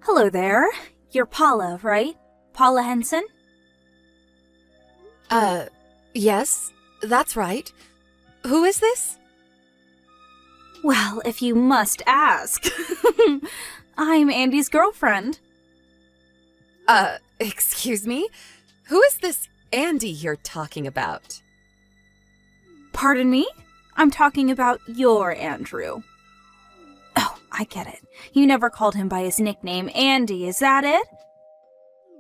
Hello there. You're Paula, right? Paula Henson? Yes, that's right. Who is this? Well, if you must ask. I'm Andy's girlfriend. Excuse me? Who is this Andy you're talking about? Pardon me? I'm talking about your Andrew. Oh, I get it. You never called him by his nickname, Andy, is that it?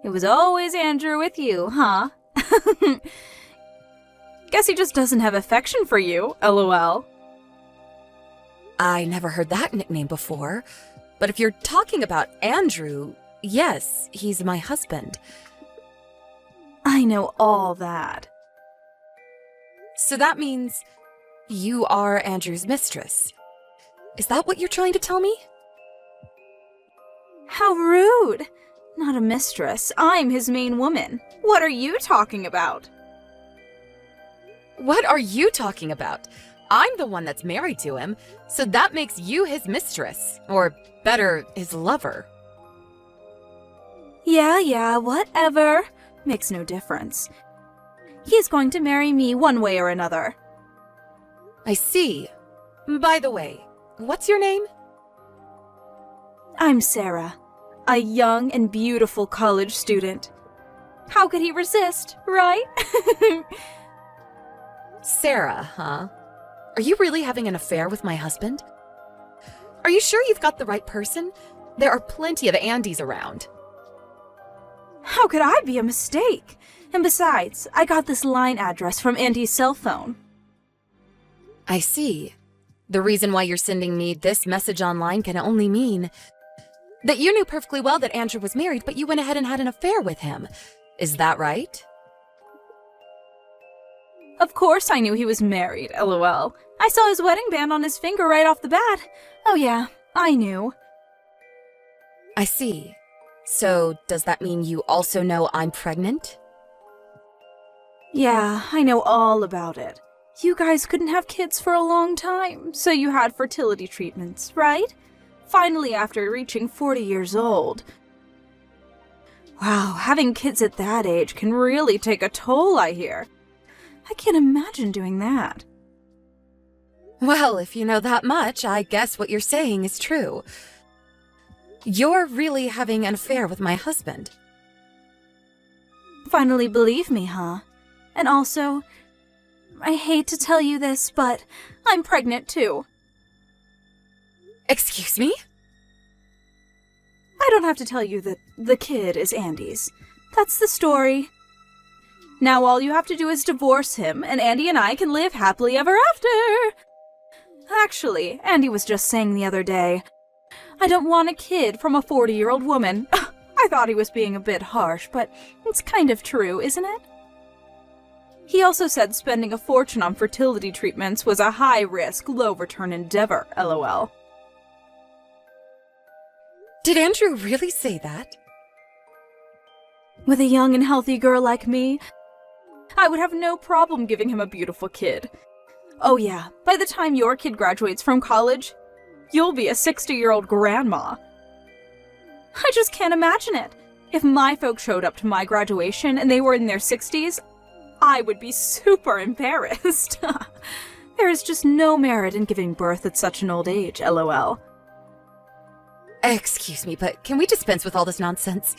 It was always Andrew with you, huh? Guess he just doesn't have affection for you, lol. I never heard that nickname before, but if you're talking about Andrew, yes, he's my husband. I know all that. So that means you are Andrew's mistress. Is that what you're trying to tell me? How rude! Not a mistress. I'm his main woman. What are you talking about? What are you talking about? I'm the one that's married to him, so that makes you his mistress. Or better, his lover. Yeah, whatever. Makes no difference. He's going to marry me one way or another. I see. By the way, what's your name? I'm Sarah, a young and beautiful college student. How could he resist, right? Sarah, huh? Are you really having an affair with my husband? Are you sure you've got the right person? There are plenty of Andys around. How could I be a mistake? And besides, I got this line address from Andy's cell phone. I see. The reason why you're sending me this message online can only mean that you knew perfectly well that Andrew was married, but you went ahead and had an affair with him. Is that right? Of course I knew he was married, lol. I saw his wedding band on his finger right off the bat. Oh yeah, I knew. I see. So, does that mean you also know I'm pregnant? Yeah, I know all about it. You guys couldn't have kids for a long time, so you had fertility treatments, right? Finally, after reaching 40 years old. Wow, having kids at that age can really take a toll, I hear. I can't imagine doing that. Well, if you know that much, I guess what you're saying is true. You're really having an affair with my husband. Finally believe me, huh? And also, I hate to tell you this, but I'm pregnant too. Excuse me? I don't have to tell you that the kid is Andy's. That's the story. Now all you have to do is divorce him, and Andy and I can live happily ever after. Actually, Andy was just saying the other day, I don't want a kid from a 40-year-old woman. I thought he was being a bit harsh, but it's kind of true, isn't it? He also said spending a fortune on fertility treatments was a high-risk, low-return endeavor, lol. Did Andrew really say that? With a young and healthy girl like me, I would have no problem giving him a beautiful kid. Oh yeah, by the time your kid graduates from college, you'll be a 60-year-old grandma. I just can't imagine it. If my folks showed up to my graduation and they were in their 60s, I would be super embarrassed. There is just no merit in giving birth at such an old age, lol. Excuse me, but can we dispense with all this nonsense?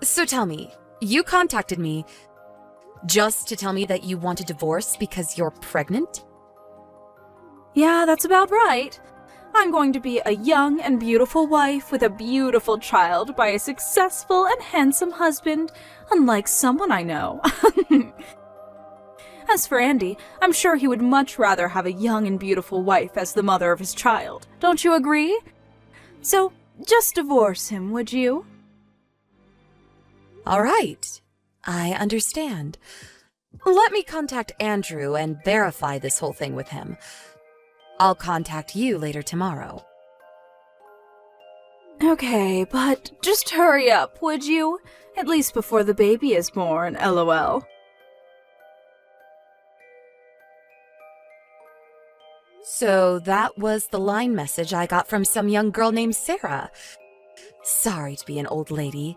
So tell me, you contacted me just to tell me that you want a divorce because you're pregnant? Yeah, that's about right. I'm going to be a young and beautiful wife with a beautiful child by a successful and handsome husband, unlike someone I know. As for Andy, I'm sure he would much rather have a young and beautiful wife as the mother of his child. Don't you agree? So, just divorce him, would you? All right, I understand. Let me contact Andrew and verify this whole thing with him. I'll contact you later tomorrow. Okay, but just hurry up, would you? At least before the baby is born, lol. So that was the line message I got from some young girl named Sarah. Sorry to be an old lady.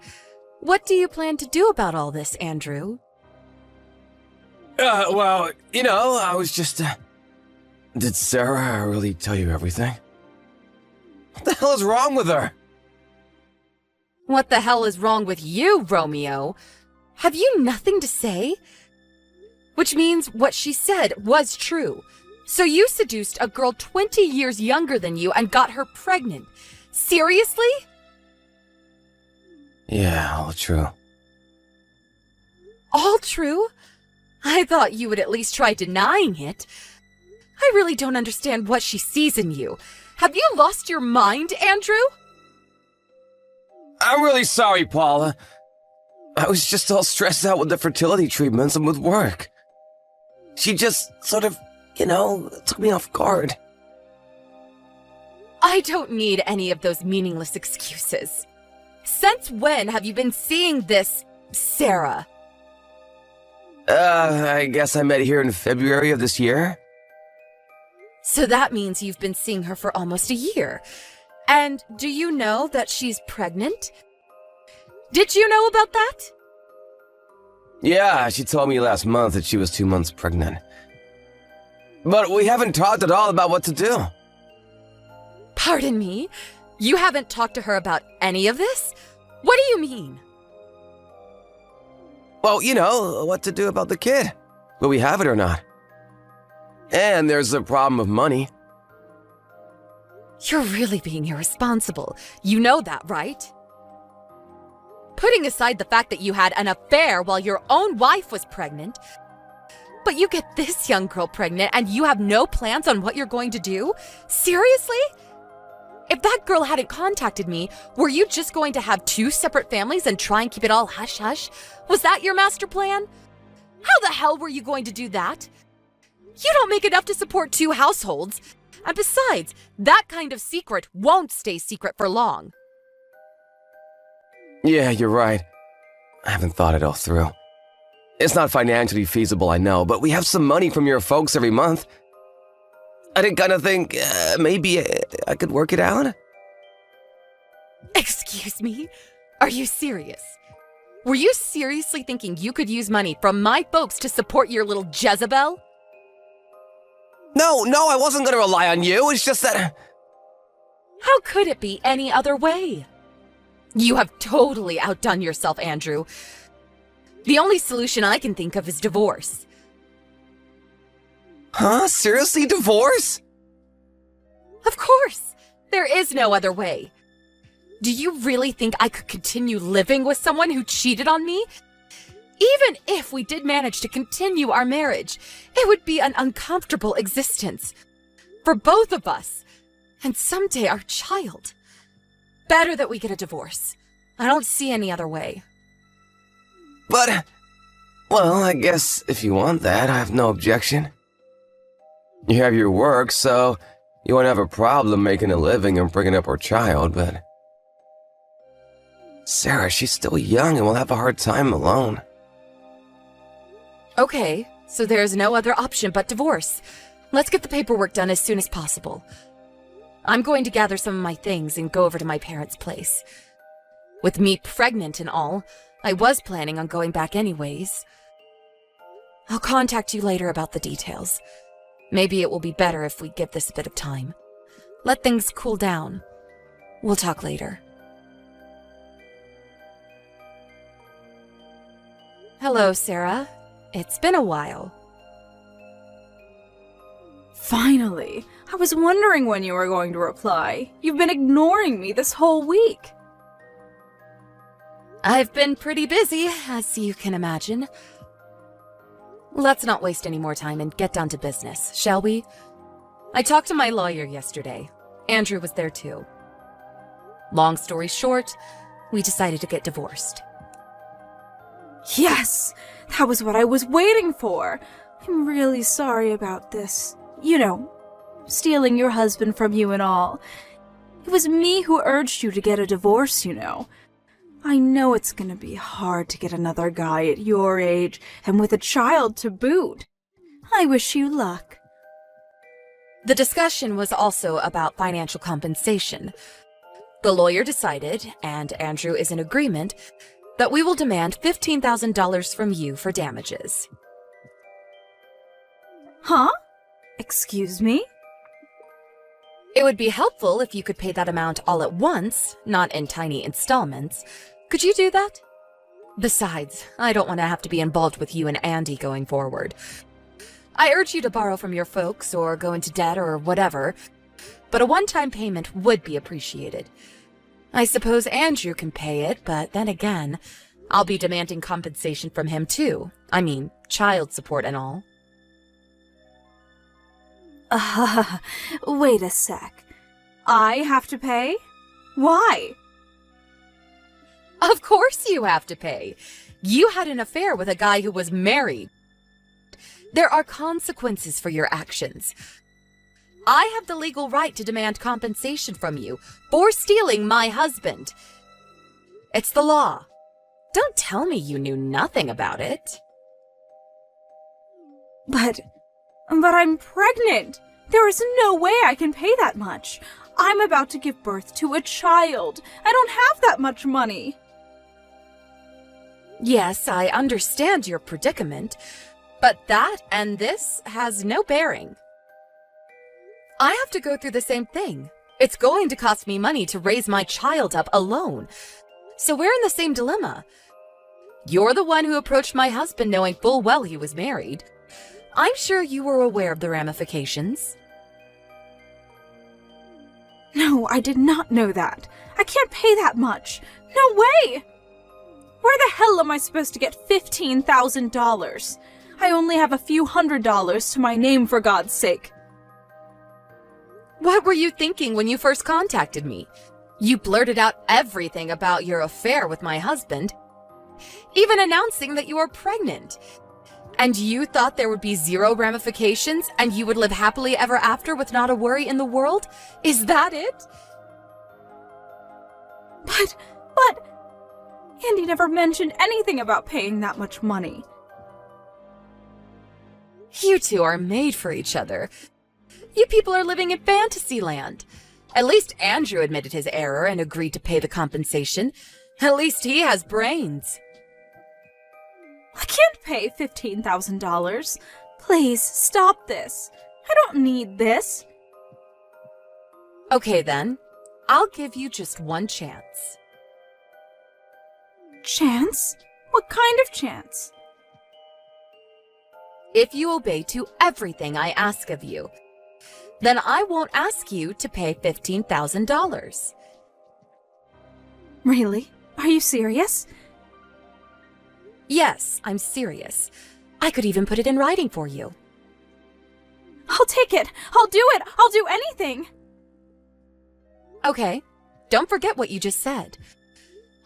What do you plan to do about all this, Andrew? Well, I was just, Did Sarah really tell you everything? What the hell is wrong with her? What the hell is wrong with you, Romeo? Have you nothing to say? Which means what she said was true. So you seduced a girl 20 years younger than you and got her pregnant. Seriously? Yeah, all true. All true? I thought you would at least try denying it. I really don't understand what she sees in you. Have you lost your mind, Andrew? I'm really sorry, Paula. I was just all stressed out with the fertility treatments and with work. She just sort of, took me off guard. I don't need any of those meaningless excuses. Since when have you been seeing this Sarah? I guess I met here in February of this year. So that means you've been seeing her for almost a year. And do you know that she's pregnant? Did you know about that? Yeah, she told me last month that she was 2 months pregnant. But we haven't talked at all about what to do. Pardon me? You haven't talked to her about any of this? What do you mean? Well, what to do about the kid. Will we have it or not? And there's the problem of money. You're really being irresponsible. You know that, right? Putting aside the fact that you had an affair while your own wife was pregnant, but you get this young girl pregnant and you have no plans on what you're going to do? Seriously? If that girl hadn't contacted me, were you just going to have 2 separate families and try and keep it all hush-hush? Was that your master plan? How the hell were you going to do that? You don't make enough to support 2 households. And besides, that kind of secret won't stay secret for long. Yeah, you're right. I haven't thought it all through. It's not financially feasible, I know, but we have some money from your folks every month. I did kind of think maybe I could work it out. Excuse me? Are you serious? Were you seriously thinking you could use money from my folks to support your little Jezebel? No, I wasn't going to rely on you. It's just that... How could it be any other way? You have totally outdone yourself, Andrew. The only solution I can think of is divorce. Huh? Seriously? Divorce? Of course! There is no other way. Do you really think I could continue living with someone who cheated on me? Even if we did manage to continue our marriage, it would be an uncomfortable existence. For both of us. And someday our child. Better that we get a divorce. I don't see any other way. But, well, I guess if you want that, I have no objection. You have your work, so you won't have a problem making a living and bringing up our child, but... Sarah, she's still young and will have a hard time alone. Okay, so there's no other option but divorce. Let's get the paperwork done as soon as possible. I'm going to gather some of my things and go over to my parents' place. With me pregnant and all, I was planning on going back anyways. I'll contact you later about the details. Maybe it will be better if we give this a bit of time. Let things cool down. We'll talk later. Hello, Sarah. It's been a while. Finally! I was wondering when you were going to reply. You've been ignoring me this whole week. I've been pretty busy, as you can imagine. Let's not waste any more time and get down to business, shall we? I talked to my lawyer yesterday. Andrew was there too. Long story short, we decided to get divorced. Yes! That was what I was waiting for! I'm really sorry about this. Stealing your husband from you and all. It was me who urged you to get a divorce, I know it's gonna be hard to get another guy at your age, and with a child to boot. I wish you luck. The discussion was also about financial compensation. The lawyer decided, and Andrew is in agreement, that we will demand $15,000 from you for damages. Huh? Excuse me? It would be helpful if you could pay that amount all at once, not in tiny installments. Could you do that? Besides, I don't want to have to be involved with you and Andy going forward. I urge you to borrow from your folks or go into debt or whatever, but a one-time payment would be appreciated. I suppose Andrew can pay it, but then again, I'll be demanding compensation from him too. I mean, child support and all. Wait a sec. I have to pay? Why? Of course you have to pay. You had an affair with a guy who was married. There are consequences for your actions. I have the legal right to demand compensation from you for stealing my husband. It's the law. Don't tell me you knew nothing about it. But I'm pregnant. There is no way I can pay that much. I'm about to give birth to a child. I don't have that much money. Yes, I understand your predicament, but that and this has no bearing. I have to go through the same thing. It's going to cost me money to raise my child up alone. So we're in the same dilemma. You're the one who approached my husband knowing full well he was married. I'm sure you were aware of the ramifications. No, I did not know that. I can't pay that much. No way! Where the hell am I supposed to get $15,000? I only have a few $100s to my name, for God's sake. What were you thinking when you first contacted me? You blurted out everything about your affair with my husband, even announcing that you were pregnant. And you thought there would be zero ramifications and you would live happily ever after with not a worry in the world? Is that it? But, Andy never mentioned anything about paying that much money. You two are made for each other. You people are living in fantasy land. At least Andrew admitted his error and agreed to pay the compensation. At least he has brains. I can't pay $15,000. Please, stop this. I don't need this. Okay then, I'll give you just one chance. Chance? What kind of chance? If you obey to everything I ask of you, then I won't ask you to pay $15,000. Really? Are you serious? Yes, I'm serious. I could even put it in writing for you. I'll take it. I'll do it. I'll do anything. Okay, don't forget what you just said.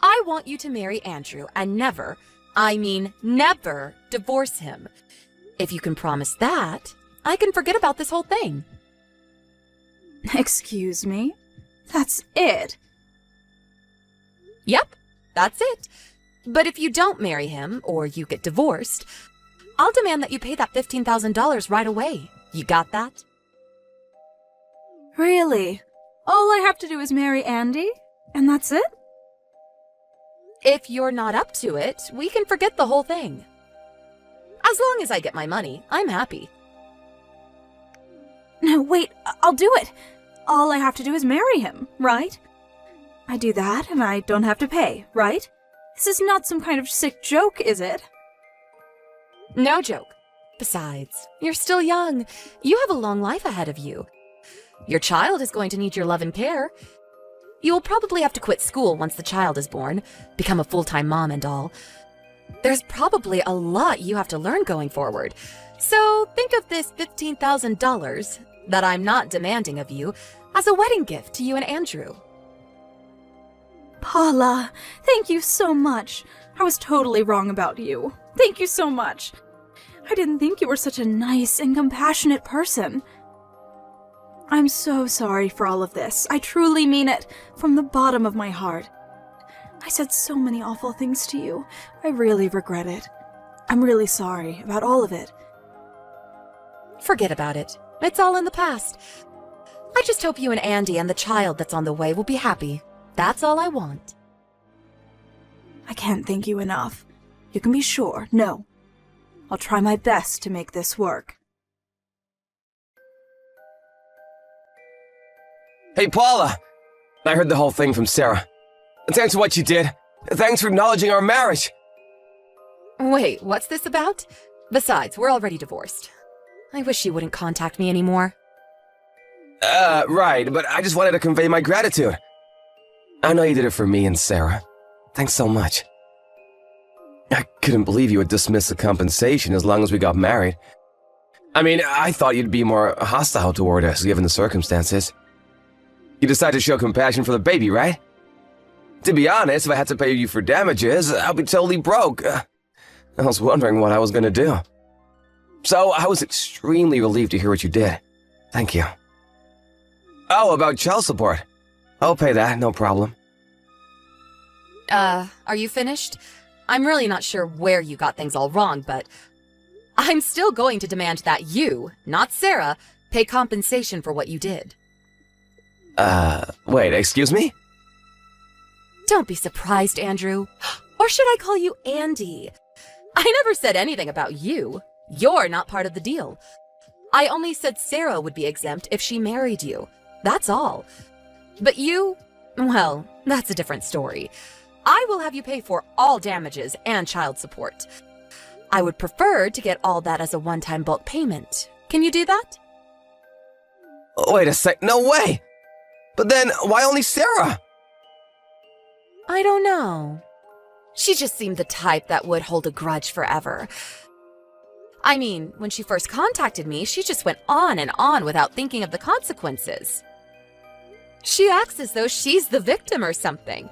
I want you to marry Andrew and never, I mean never, divorce him. If you can promise that, I can forget about this whole thing. Excuse me? That's it. Yep, that's it. But if you don't marry him, or you get divorced, I'll demand that you pay that $15,000 right away. You got that? Really? All I have to do is marry Andy? And that's it? If you're not up to it, we can forget the whole thing. As long as I get my money, I'm happy. No, wait, I'll do it. All I have to do is marry him, right? I do that and I don't have to pay, right? This is not some kind of sick joke, is it? No joke. Besides, you're still young. You have a long life ahead of you. Your child is going to need your love and care. You will probably have to quit school once the child is born, become a full-time mom and all. There's probably a lot you have to learn going forward. So think of this $15,000 that I'm not demanding of you as a wedding gift to you and Andrew. Paula, thank you so much. I was totally wrong about you. Thank you so much. I didn't think you were such a nice and compassionate person. I'm so sorry for all of this. I truly mean it, from the bottom of my heart. I said so many awful things to you. I really regret it. I'm really sorry about all of it. Forget about it. It's all in the past. I just hope you and Andy and the child that's on the way will be happy. That's all I want. I can't thank you enough. You can be sure. No. I'll try my best to make this work. Hey, Paula! I heard the whole thing from Sarah. Thanks for what you did. Thanks for acknowledging our marriage. Wait, what's this about? Besides, we're already divorced. I wish you wouldn't contact me anymore. Right, but I just wanted to convey my gratitude. I know you did it for me and Sarah. Thanks so much. I couldn't believe you would dismiss the compensation as long as we got married. I mean, I thought you'd be more hostile toward us given the circumstances. You decided to show compassion for the baby, right? To be honest, if I had to pay you for damages, I'd be totally broke. I was wondering what I was gonna do. So I was extremely relieved to hear what you did. Thank you. Oh, about child support. I'll pay that, no problem. Are you finished? I'm really not sure where you got things all wrong, but I'm still going to demand that you, not Sarah, pay compensation for what you did. Wait, excuse me? Don't be surprised, Andrew. Or should I call you Andy? I never said anything about you. You're not part of the deal. I only said Sarah would be exempt if she married you. That's all. But you, well, that's a different story. I will have you pay for all damages and child support. I would prefer to get all that as a one-time bulk payment. Can you do that? Wait a sec, no way! But then, why only Sarah? I don't know. She just seemed the type that would hold a grudge forever. I mean, when she first contacted me, she just went on and on without thinking of the consequences. She acts as though she's the victim or something.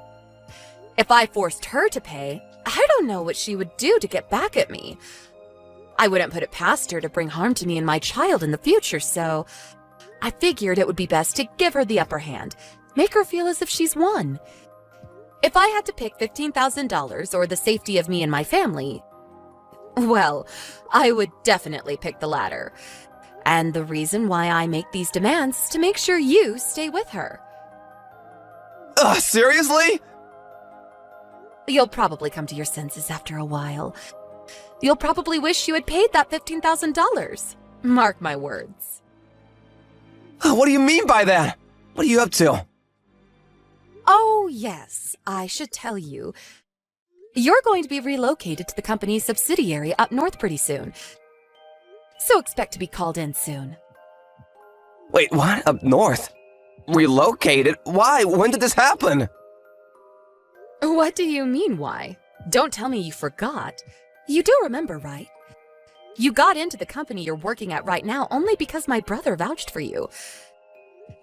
If I forced her to pay, I don't know what she would do to get back at me. I wouldn't put it past her to bring harm to me and my child in the future, so I figured it would be best to give her the upper hand, make her feel as if she's won. If I had to pick $15,000 or the safety of me and my family, well, I would definitely pick the latter. And the reason why I make these demands is to make sure you stay with her. Seriously? You'll probably come to your senses after a while. You'll probably wish you had paid that $15,000. Mark my words. What do you mean by that? What are you up to? Oh, yes, I should tell you. You're going to be relocated to the company's subsidiary up north pretty soon. So expect to be called in soon. Wait, what? Up north? Relocated? Why? When did this happen? What do you mean, why? Don't tell me you forgot. You do remember, right? You got into the company you're working at right now only because my brother vouched for you.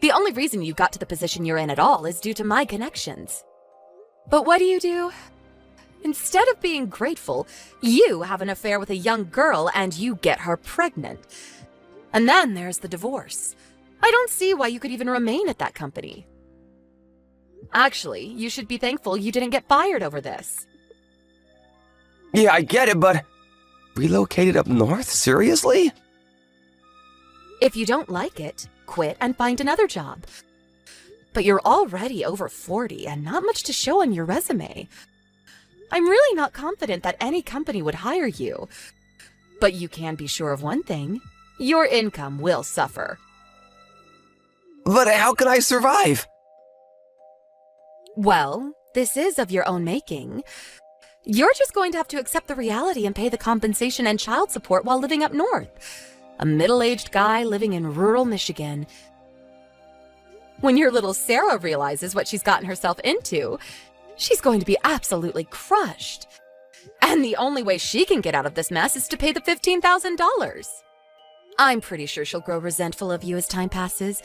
The only reason you got to the position you're in at all is due to my connections. But what do? Instead of being grateful, you have an affair with a young girl and you get her pregnant. And then there's the divorce. I don't see why you could even remain at that company. Actually, you should be thankful you didn't get fired over this. Yeah, I get it, but relocated up north? Seriously? If you don't like it, quit and find another job. But you're already over 40 and not much to show on your resume. I'm really not confident that any company would hire you. But you can be sure of one thing. Your income will suffer. But how can I survive? Well, this is of your own making. You're just going to have to accept the reality and pay the compensation and child support while living up north. A middle-aged guy living in rural Michigan. When your little Sarah realizes what she's gotten herself into, she's going to be absolutely crushed. And the only way she can get out of this mess is to pay the $15,000. I'm pretty sure she'll grow resentful of you as time passes.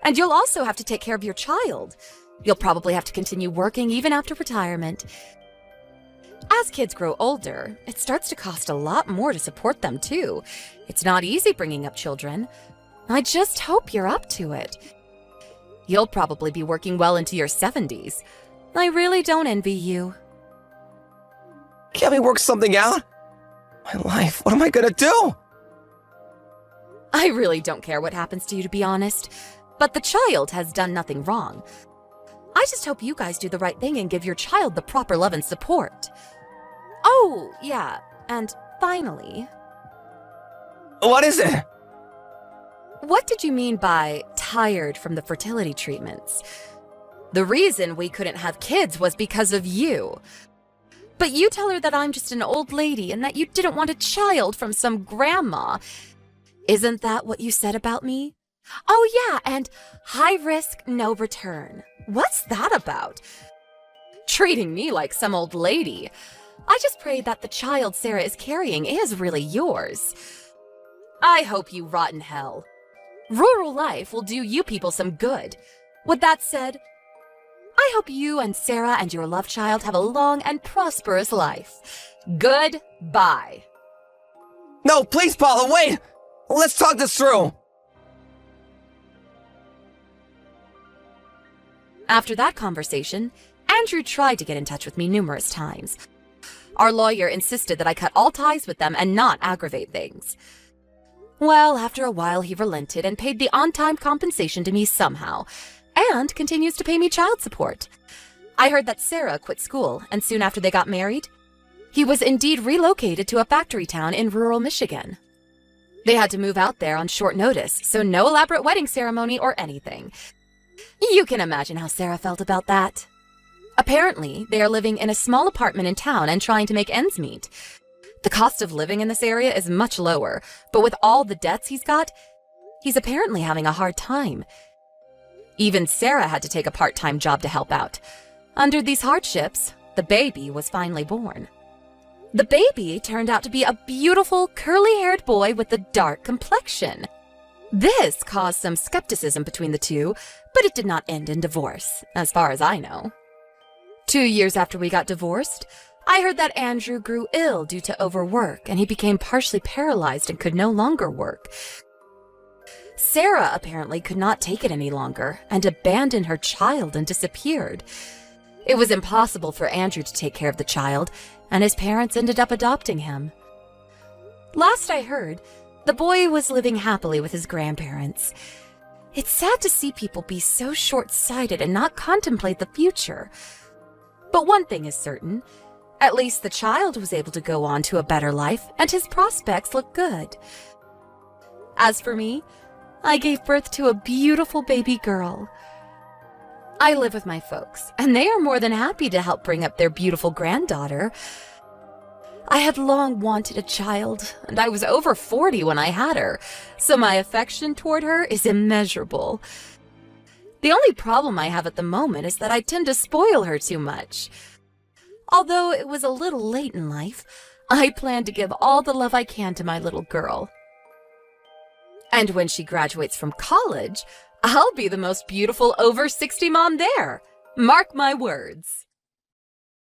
And you'll also have to take care of your child. You'll probably have to continue working even after retirement. As kids grow older, it starts to cost a lot more to support them, too. It's not easy bringing up children. I just hope you're up to it. You'll probably be working well into your 70s. I really don't envy you. Can't we work something out? My life, what am I gonna do? I really don't care what happens to you, to be honest. But the child has done nothing wrong. I just hope you guys do the right thing and give your child the proper love and support. Oh, yeah, and finally, What is it? what did you mean by tired from the fertility treatments? The reason we couldn't have kids was because of you. But you tell her that I'm just an old lady and that you didn't want a child from some grandma. Isn't that what you said about me? Oh yeah, and high risk, no return. What's that about? Treating me like some old lady. I just pray that the child Sarah is carrying is really yours. I hope you rot in hell. Rural life will do you people some good. With that said, I hope you and Sarah and your love child have a long and prosperous life. Goodbye. No, please, Paula, wait! Let's talk this through! After that conversation, Andrew tried to get in touch with me numerous times. Our lawyer insisted that I cut all ties with them and not aggravate things. Well, after a while, he relented and paid the on-time compensation to me somehow, and continues to pay me child support. I heard that Sarah quit school, and soon after they got married, he was indeed relocated to a factory town in rural Michigan. They had to move out there on short notice, so no elaborate wedding ceremony or anything. You can imagine how Sarah felt about that. Apparently, they are living in a small apartment in town and trying to make ends meet. The cost of living in this area is much lower, but with all the debts he's got, he's apparently having a hard time. Even Sarah had to take a part-time job to help out. Under these hardships, the baby was finally born. The baby turned out to be a beautiful, curly-haired boy with a dark complexion. This caused some skepticism between the two, but it did not end in divorce, as far as I know. 2 years after we got divorced, I heard that Andrew grew ill due to overwork, and he became partially paralyzed and could no longer work. Sarah apparently could not take it any longer and abandoned her child and disappeared. It was impossible for Andrew to take care of the child, and his parents ended up adopting him. Last I heard, the boy was living happily with his grandparents. It's sad to see people be so short-sighted and not contemplate the future. But one thing is certain. At least the child was able to go on to a better life, and his prospects look good. As for me, I gave birth to a beautiful baby girl. I live with my folks, and they are more than happy to help bring up their beautiful granddaughter. I had long wanted a child, and I was over 40 when I had her, so my affection toward her is immeasurable. The only problem I have at the moment is that I tend to spoil her too much. Although it was a little late in life, I plan to give all the love I can to my little girl. And when she graduates from college, I'll be the most beautiful over 60 mom there. Mark my words.